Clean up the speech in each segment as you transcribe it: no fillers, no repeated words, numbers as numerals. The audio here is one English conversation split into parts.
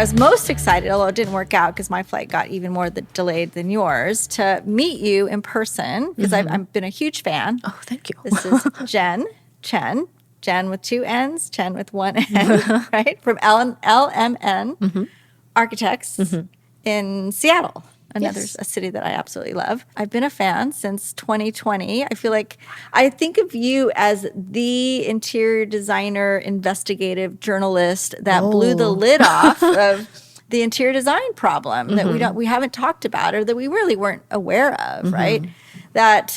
I was most excited, although it didn't work out because my flight got even more delayed than yours, to meet you in person because I've been a huge fan. Oh, thank you. This is Jenn Chen, Jenn with 2 N's, Chen with 1 N, right? From LMN Architects in Seattle. A city that I absolutely love. I've been a fan since 2020. I feel like I think of you as the interior designer, investigative journalist that blew the lid off of the interior design problem that we haven't talked about or that we really weren't aware of, right? That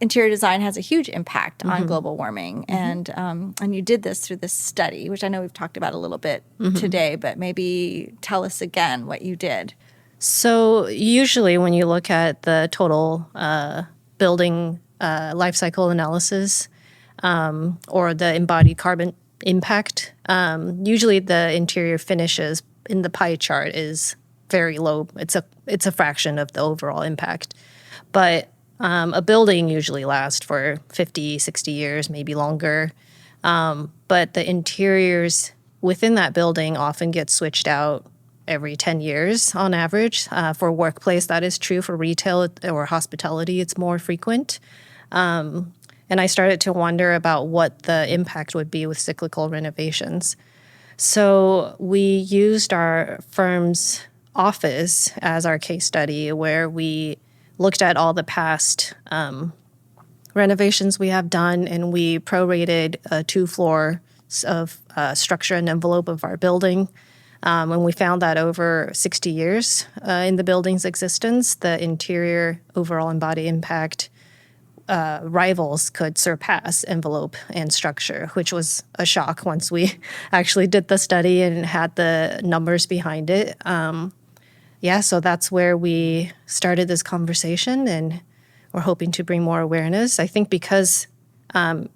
interior design has a huge impact on global warming, and you did this through this study, which I know we've talked about a little bit today, but maybe tell us again what you did. So usually when you look at the total building life cycle analysis or the embodied carbon impact, usually the interior finishes in the pie chart is very low. It's a fraction of the overall impact. But a building usually lasts for 50, 60 years, maybe longer. But the interiors within that building often get switched out every 10 years on average. For workplace, that is true. For retail or hospitality, it's more frequent. And I started to wonder about what the impact would be with cyclical renovations. So we used our firm's office as our case study, where we looked at all the past renovations we have done, and we prorated 2 floors of structure and envelope of our building. And we found that over 60 years in the building's existence, the interior overall embodied impact rivals could surpass envelope and structure, which was a shock once we actually did the study and had the numbers behind it. So that's where we started this conversation, and we're hoping to bring more awareness. I think because it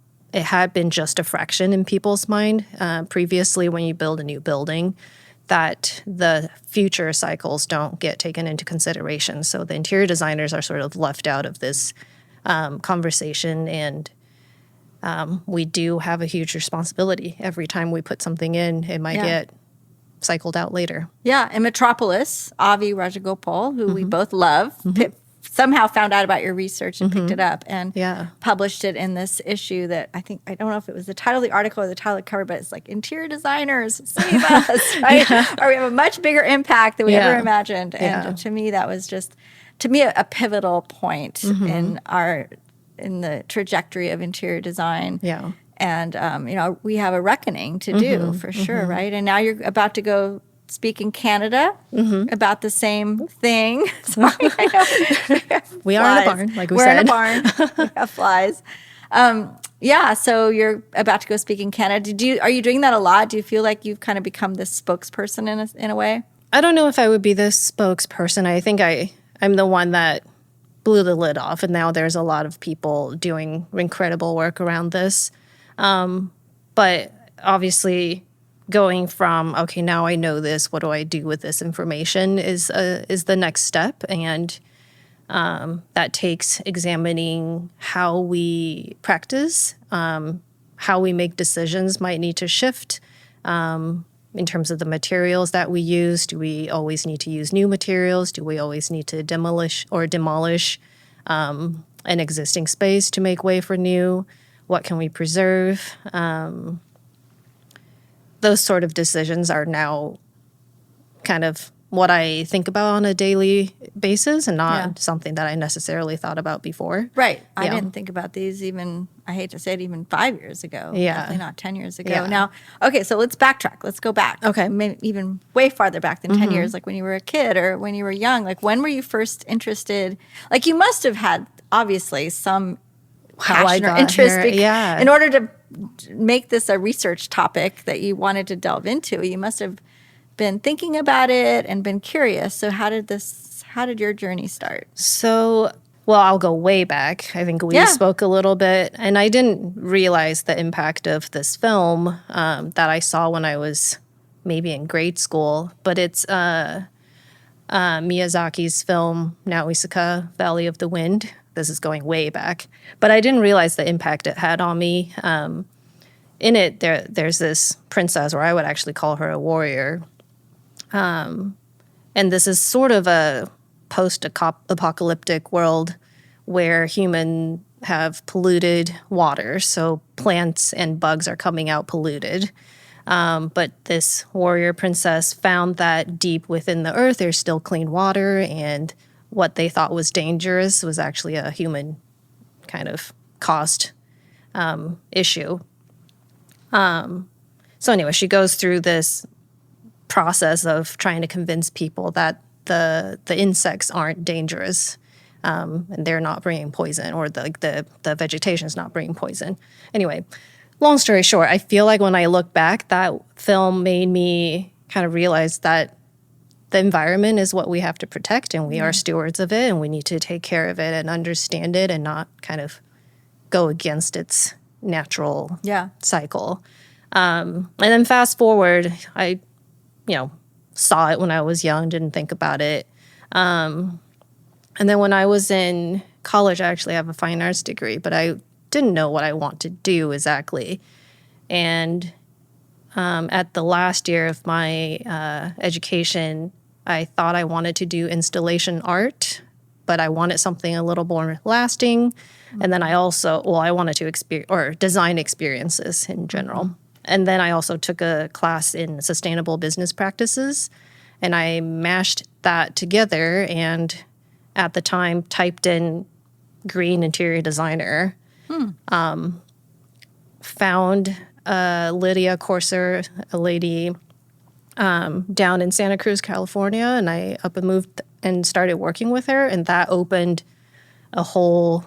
had been just a fraction in people's mind previously when you build a new building, that the future cycles don't get taken into consideration. So the interior designers are sort of left out of this conversation, and we do have a huge responsibility. Every time we put something in, it might get cycled out later. Yeah, in Metropolis, Avi Rajagopal, who we both love, somehow found out about your research and picked it up and published it in this issue that I don't know if it was the title of the article or the title of the cover, but it's like, interior designers, save us, right? Or we have a much bigger impact than we ever imagined. And to me, that was just, a pivotal point in the trajectory of interior design. Yeah. And, we have a reckoning to do for sure, right? And now you're about to go speak in Canada about the same thing. Sorry, I know. We are in a barn, like we We're said. in a barn. We have flies. So you're about to go speak in Canada. Are you doing that a lot? Do you feel like you've kind of become this spokesperson in a way? I don't know if I would be the spokesperson. I think I'm the one that blew the lid off, and now there's a lot of people doing incredible work around this. But obviously, going from, okay, now I know this, what do I do with this information is the next step. And that takes examining how we practice, how we make decisions might need to shift in terms of the materials that we use. Do we always need to use new materials? Do we always need to demolish an existing space to make way for new? What can we preserve? Those sort of decisions are now kind of what I think about on a daily basis, and not something that I necessarily thought about before. Right. I didn't think about these even, I hate to say it, even 5 years ago. Yeah. Definitely not 10 years ago. Yeah. Now, okay, so let's backtrack. Let's go back. Okay. Maybe even way farther back than 10 years, like when you were a kid or when you were young. Like, when were you first interested? Like, you must have had, obviously, some passion or interest in order to make this a research topic that you wanted to delve into. You must have been thinking about it and been curious. So how did your journey start? So, well, I'll go way back. I think we spoke a little bit, and I didn't realize the impact of this film that I saw when I was maybe in grade school, but it's Miyazaki's film, Nausicaa, Valley of the Wind. This is going way back. But I didn't realize the impact it had on me. In it, there's this princess, or I would actually call her a warrior, And this is sort of a post-apocalyptic world where humans have polluted water. So plants and bugs are coming out polluted. But this warrior princess found that deep within the earth, there's still clean water. And what they thought was dangerous was actually a human kind of caused issue. So anyway, she goes through this process of trying to convince people that the insects aren't dangerous, and they're not bringing poison, or the vegetation is not bringing poison. Anyway, long story short, I feel like when I look back, that film made me kind of realize that the environment is what we have to protect, and we are stewards of it, and we need to take care of it and understand it and not kind of go against its natural cycle. And then fast forward, I saw it when I was young, didn't think about it. And then when I was in college, I actually have a fine arts degree, but I didn't know what I want to do exactly. And at the last year of my education, I thought I wanted to do installation art, but I wanted something a little more lasting. And then I wanted to design experiences in general. And then I also took a class in sustainable business practices, and I mashed that together and at the time typed in green interior designer. Found Lydia Corser, a lady down in Santa Cruz, California, and I up and moved and started working with her, and that opened a whole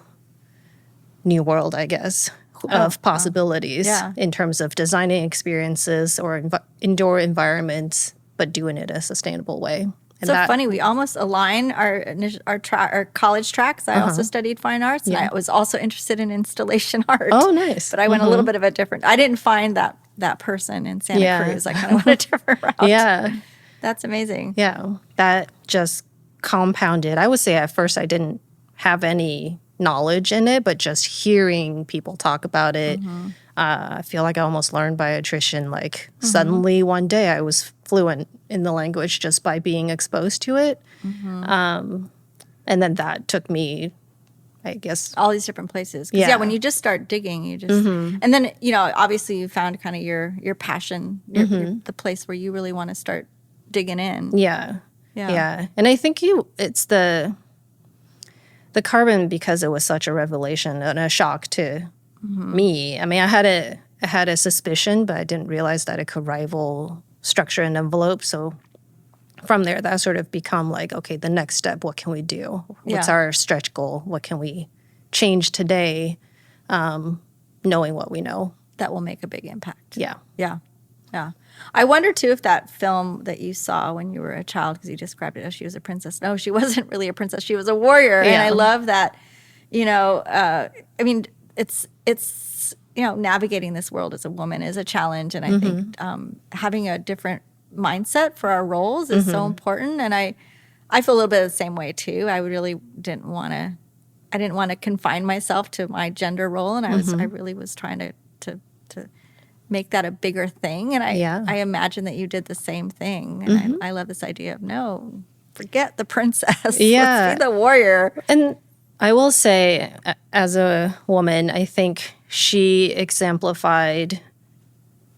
new world, I guess, of possibilities in terms of designing experiences or indoor environments, but doing it a sustainable way. And so funny, we almost align our college tracks. I also studied fine arts, and I was also interested in installation art. Oh, nice. But I went a little bit of a different, I didn't find that person in Santa Cruz. I kind of went a different route. Yeah. That's amazing. Yeah. That just compounded. I would say at first I didn't have any knowledge in it, but just hearing people talk about it, I feel like I almost learned by attrition. Like suddenly one day I was fluent in the language just by being exposed to it. And then that took me, I guess, all these different places. Because when you just start digging, you just, and then, obviously you found kind of your passion, the place where you really want to start digging in. Yeah. And I think it's the carbon, because it was such a revelation and a shock to me. I mean, I had a suspicion, but I didn't realize that it could rival structure and envelope. So from there, that sort of become like, okay, the next step, what can we do? What's our stretch goal? What can we change today, knowing what we know? That will make a big impact. Yeah. I wonder, too, if that film that you saw when you were a child, because you described it as she was a princess. No, she wasn't really a princess. She was a warrior. And I love that, I mean, it's navigating this world as a woman is a challenge. And I think having a different mindset for our roles is so important. And I feel a little bit the same way, too. I really didn't want to confine myself to my gender role. And I really was trying to make that a bigger thing. And I imagine that you did the same thing. And I love this idea of, no, forget the princess. Let's be the warrior. And I will say, as a woman, I think she exemplified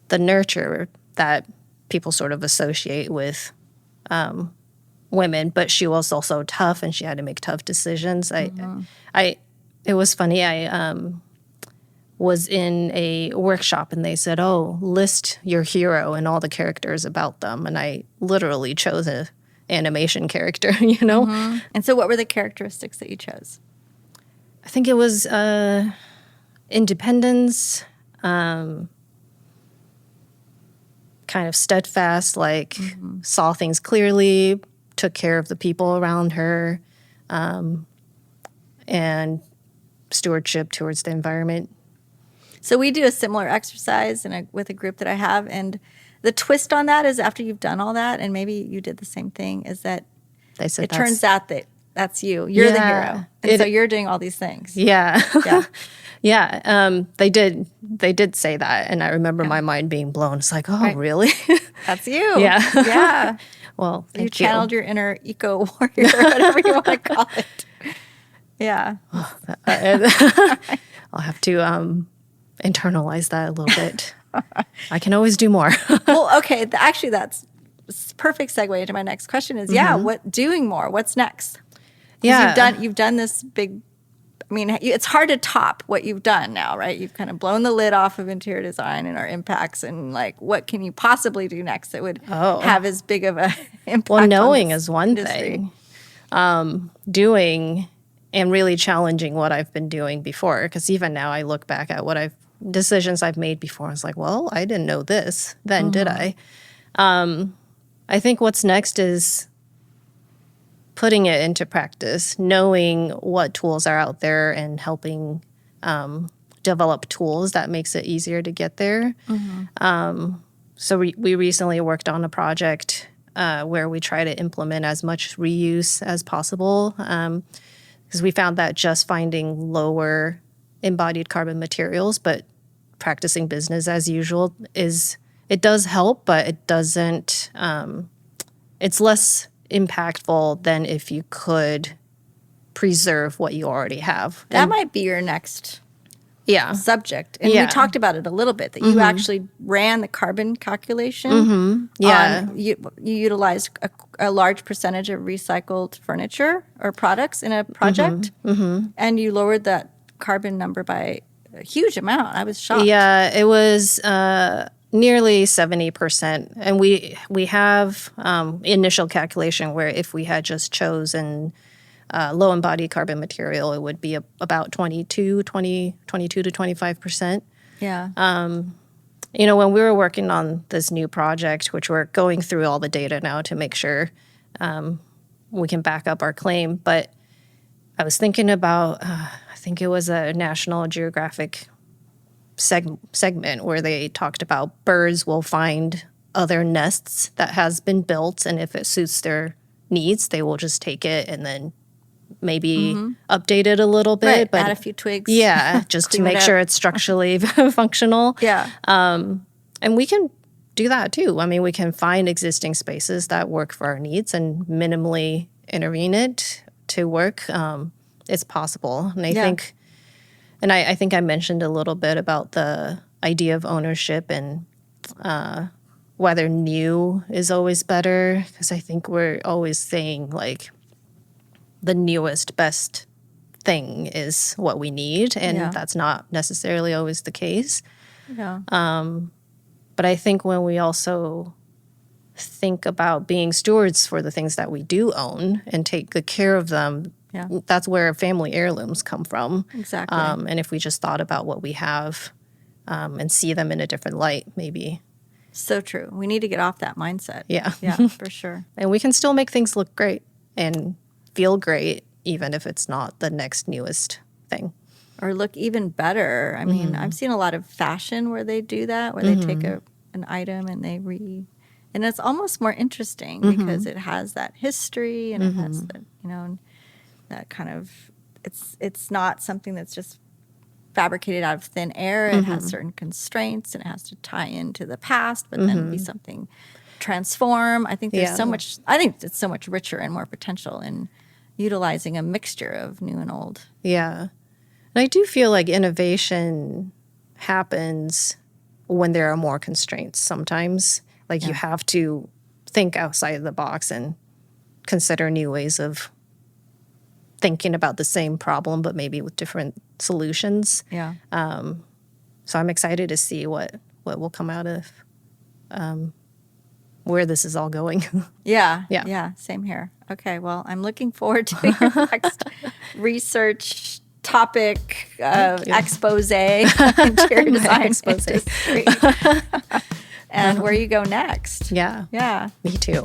the nurture that people sort of associate with women, but she was also tough, and she had to make tough decisions. It was funny. I was in a workshop, and they said, "Oh, list your hero and all the characters about them," and I literally chose a animation character. And so, what were the characteristics that you chose? I think it was independence, kind of steadfast, like saw things clearly, took care of the people around her, and stewardship towards the environment. So we do a similar exercise with a group that I have, and the twist on that is after you've done all that, and maybe you did the same thing, is that it turns out that that's you. You're the Yeah. hero. And so you're doing all these things. Yeah. Yeah. Yeah. They did say that. And I remember my mind being blown. It's like, oh, really? That's you. Yeah. Yeah. Well, You thank channeled your inner eco warrior, whatever you want to call it. Yeah. I'll have to internalize that a little bit. I can always do more. Well, okay. Actually, that's perfect segue into my next question is, what doing more? What's next? 'Cause you've done this big, I mean, it's hard to top what you've done now, right? You've kind of blown the lid off of interior design and our impacts, and like, what can you possibly do next that would have as big of a impact? Well, knowing on this is one industry? thing. Doing and really challenging what I've been doing before. Because even now I look back at decisions I've made before. I was like, well, I didn't know this then, did I? I think what's next is putting it into practice, knowing what tools are out there and helping develop tools that makes it easier to get there. So we recently worked on a project where we try to implement as much reuse as possible because we found that just finding lower embodied carbon materials, but practicing business as usual it does help, but it doesn't, it's less impactful than if you could preserve what you already have. That might be your next Yeah. subject. And we talked about it a little bit, that you actually ran the carbon calculation. Yeah. You utilized a large percentage of recycled furniture or products in a project, and you lowered that carbon number by a huge amount. I was shocked. Yeah, it was nearly 70%. And we have initial calculation where if we had just chosen low embodied carbon material, it would be about 22 to 25%. Yeah. When we were working on this new project, which we're going through all the data now to make sure we can back up our claim, but I was thinking about, I think it was a National Geographic segment where they talked about birds will find other nests that has been built, and if it suits their needs, they will just take it and then maybe update it a little bit, Right. but Add a few twigs. yeah, just to Clean it make up. sure it's structurally functional. Yeah. And we can do that too. I mean, we can find existing spaces that work for our needs and minimally intervene it to work. It's possible, and I think I mentioned a little bit about the idea of ownership and whether new is always better, because I think we're always saying like the newest, best thing is what we need, and that's not necessarily always the case. Yeah. But I think when we also think about being stewards for the things that we do own and take good care of them, that's where family heirlooms come from. Exactly. And if we just thought about what we have and see them in a different light, maybe. So true. We need to get off that mindset. Yeah. Yeah, for sure. And we can still make things look great and feel great, even if it's not the next newest thing. Or look even better. I mean, I've seen a lot of fashion where they do that, where they take an item and and it's almost more interesting because it has that history and it has the, that kind of, it's not something that's just fabricated out of thin air. It has certain constraints and it has to tie into the past, but then be something transform. I think there's I think it's so much richer and more potential in utilizing a mixture of new and old. Yeah. And I do feel like innovation happens when there are more constraints sometimes. Like you have to think outside of the box and consider new ways of thinking about the same problem, but maybe with different solutions. Yeah. So I'm excited to see what will come out of where this is all going. Yeah. Same here. Okay. Well, I'm looking forward to your next research topic expose, interior design industry, and where you go next. Yeah. Yeah. Me too.